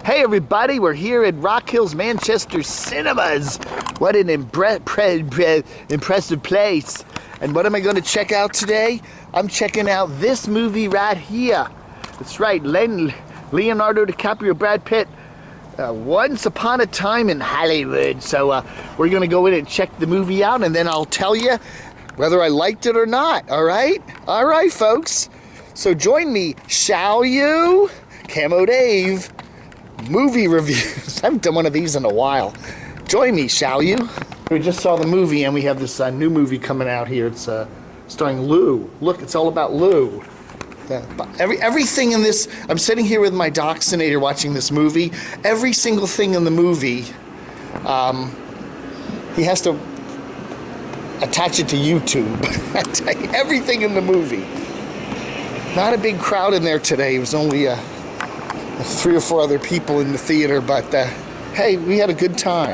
Hey everybody, we're here at Rock Hills Manchester Cinemas. What an impressive place. And what am I going to check out today? I'm checking out this movie right here. That's right, Leonardo DiCaprio, Brad Pitt, Once Upon a Time in Hollywood. So we're going to go in and check the movie out, and then I'll tell you whether I liked it or not, all right? All right, folks. So join me, shall you? Camo Dave. Movie reviews. I haven't done one of these in a while. Join me, shall you? We just saw the movie, and we have this new movie coming out here. It's starring Lou. Look, it's all about Lou. Everything in this, I'm sitting here with my Doxinator watching this movie. Every single thing in the movie, he has to attach it to YouTube. I tell you, everything in the movie. Not a big crowd in there today. It was only 3 or 4 other people in the theater, but hey, we had a good time.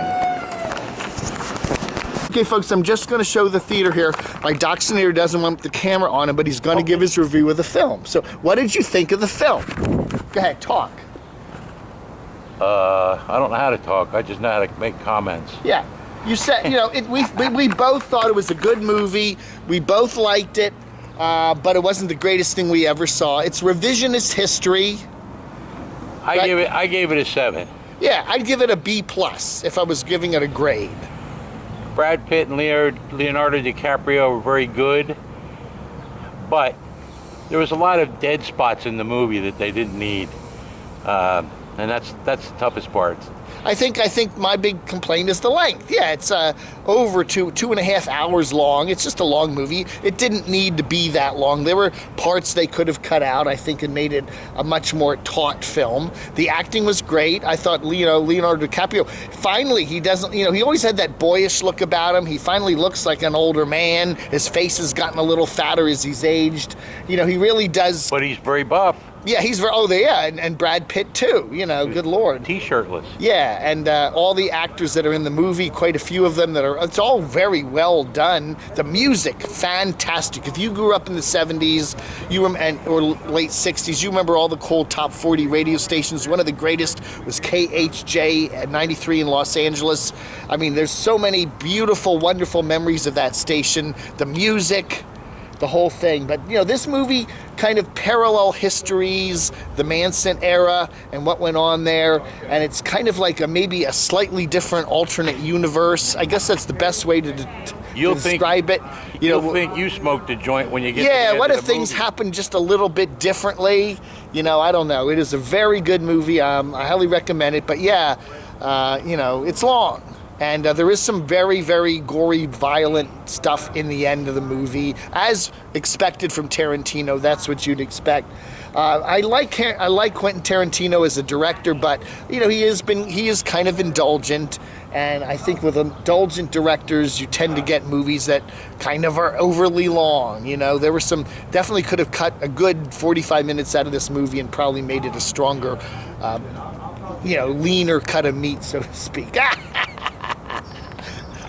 Okay, folks, I'm just going to show the theater here. My Doxinator doesn't want the camera on him, but he's going to give his review of the film. So, what did you think of the film? Go ahead, talk. I don't know how to talk. I just know how to make comments. Yeah, you said, you know, we both thought it was a good movie. We both liked it, but it wasn't the greatest thing we ever saw. It's revisionist history. I gave it a 7. Yeah, I'd give it a B+ if I was giving it a grade. Brad Pitt and Leonardo DiCaprio were very good, but there was a lot of dead spots in the movie that they didn't need, and that's the toughest part. I think my big complaint is the length. Yeah, it's over 2.5 hours long. It's just a long movie. It didn't need to be that long. There were parts they could have cut out, I think, and made it a much more taut film. The acting was great. I thought, Leonardo DiCaprio, finally, he doesn't, he always had that boyish look about him. He finally looks like an older man. His face has gotten a little fatter as he's aged. He really does. But he's very buff. Yeah, he's very, and Brad Pitt too, good Lord. T-shirtless. Yeah, and all the actors that are in the movie, quite a few of them it's all very well done. The music, fantastic. If you grew up in the 70s, or late 60s, you remember all the cool top 40 radio stations. One of the greatest was KHJ at 93 in Los Angeles. I mean, there's so many beautiful, wonderful memories of that station. The music, the whole thing. But this movie kind of parallel histories, the Manson era and what went on there, and it's kind of like maybe a slightly different alternate universe. I guess that's the best way to describe it. You'll think you smoked a joint when you get yeah, what if things happen just a little bit differently? I don't know. It is a very good movie. I highly recommend it. But yeah, it's long. And there is some very, very gory, violent stuff in the end of the movie, as expected from Tarantino. That's what you'd expect. I like Quentin Tarantino as a director, but he is kind of indulgent. And I think with indulgent directors, you tend to get movies that kind of are overly long. There were definitely could have cut a good 45 minutes out of this movie and probably made it a stronger, leaner cut of meat, so to speak.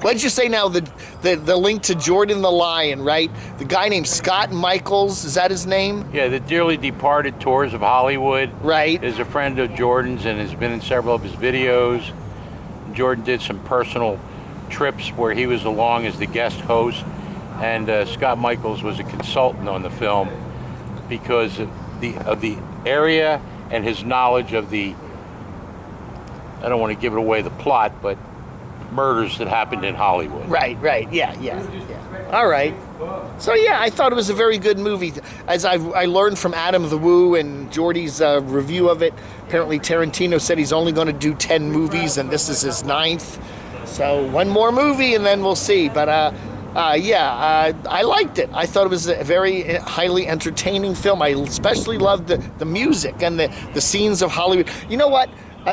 What'd you say now? The link to Jordan the Lion, right? The guy named Scott Michaels, is that his name? Yeah, the dearly departed Tours of Hollywood. Right. Is a friend of Jordan's and has been in several of his videos. Jordan did some personal trips where he was along as the guest host, and Scott Michaels was a consultant on the film because of the area and his knowledge of I don't want to give it away the plot, but murders that happened in Hollywood. Right, yeah. All right. So yeah, I thought it was a very good movie. As I learned from Adam the Woo and Jordy's review of it, apparently Tarantino said he's only going to do 10 movies, and this is his 9th. So one more movie, and then we'll see. But I liked it. I thought it was a very highly entertaining film. I especially loved the music and the scenes of Hollywood. You know what?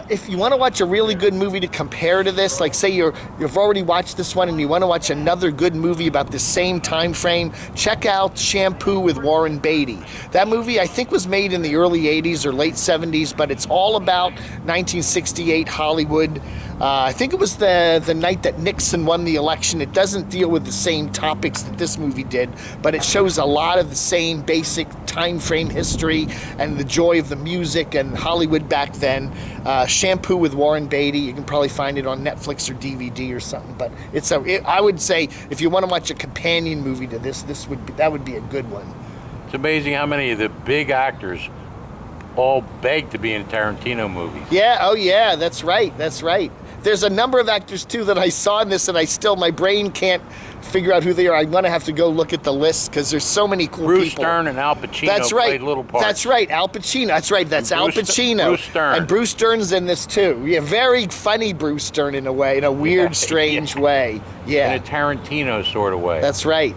If you want to watch a really good movie to compare to this, like say you've already watched this one and you want to watch another good movie about the same time frame, check out Shampoo with Warren Beatty. That movie I think was made in the early 80s or late 70s, but it's all about 1968 Hollywood. I think it was the night that Nixon won the election. It doesn't deal with the same topics that this movie did, but it shows a lot of the same basic time frame history and the joy of the music and Hollywood back then. Shampoo with Warren Beatty. You can probably find it on Netflix or DVD or something. But I would say if you want to watch a companion movie to this, that would be a good one. It's amazing how many of the big actors all beg to be in Tarantino movies. Yeah, oh yeah, that's right, that's right. There's a number of actors too that I saw in this and my brain can't figure out who they are. I'm gonna have to go look at the list because there's so many cool Bruce people. Stern and Al Pacino That's right. played little parts. That's right, Al Pacino. That's right, that's Al Pacino. Bruce Stern. And Bruce Stern's in this too. Yeah, very funny Bruce Stern in a way, in a weird, strange way. Yeah. In a Tarantino sort of way. That's right,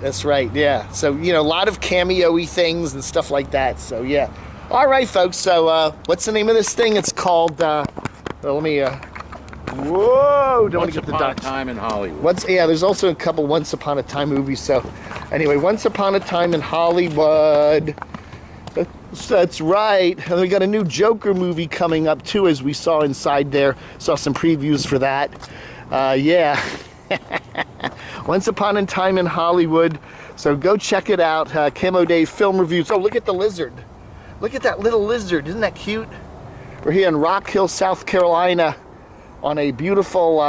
yeah. So, a lot of cameo-y things and stuff like that, so yeah. All right, folks, so what's the name of this thing? It's called, let me, whoa, don't want to get the Once Upon a Time in Hollywood. There's also a couple Once Upon a Time movies, so anyway, Once Upon a Time in Hollywood. That's right. We got a new Joker movie coming up, too, as we saw inside there. Saw some previews for that. Yeah. Once Upon a Time in Hollywood. So go check it out. Camodave Film Reviews. Oh, look at the lizard. Look at that little lizard. Isn't that cute? We're here in Rock Hill, South Carolina on a beautiful,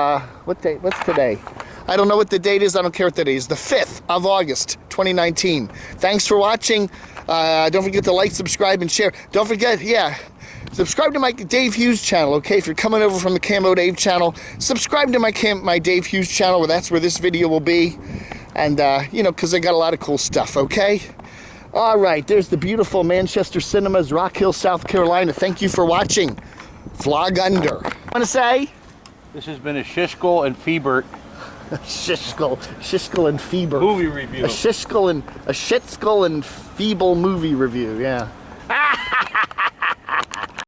what day? What's today? I don't know what the date is. I don't care what the date is. The 5th of August, 2019. Thanks for watching. Don't forget to like, subscribe, and share. Don't forget, subscribe to my Dave Hughes channel, okay? If you're coming over from the Camo Dave channel, subscribe to my Dave Hughes channel, where that's where this video will be. And, because I got a lot of cool stuff, okay? All right, there's the beautiful Manchester Cinemas, Rock Hill, South Carolina. Thank you for watching. Flog under. Want to say? This has been a Shishkel and Fiebert Shishkel and Feeber movie review. A Shishkel and Feeble movie review, yeah.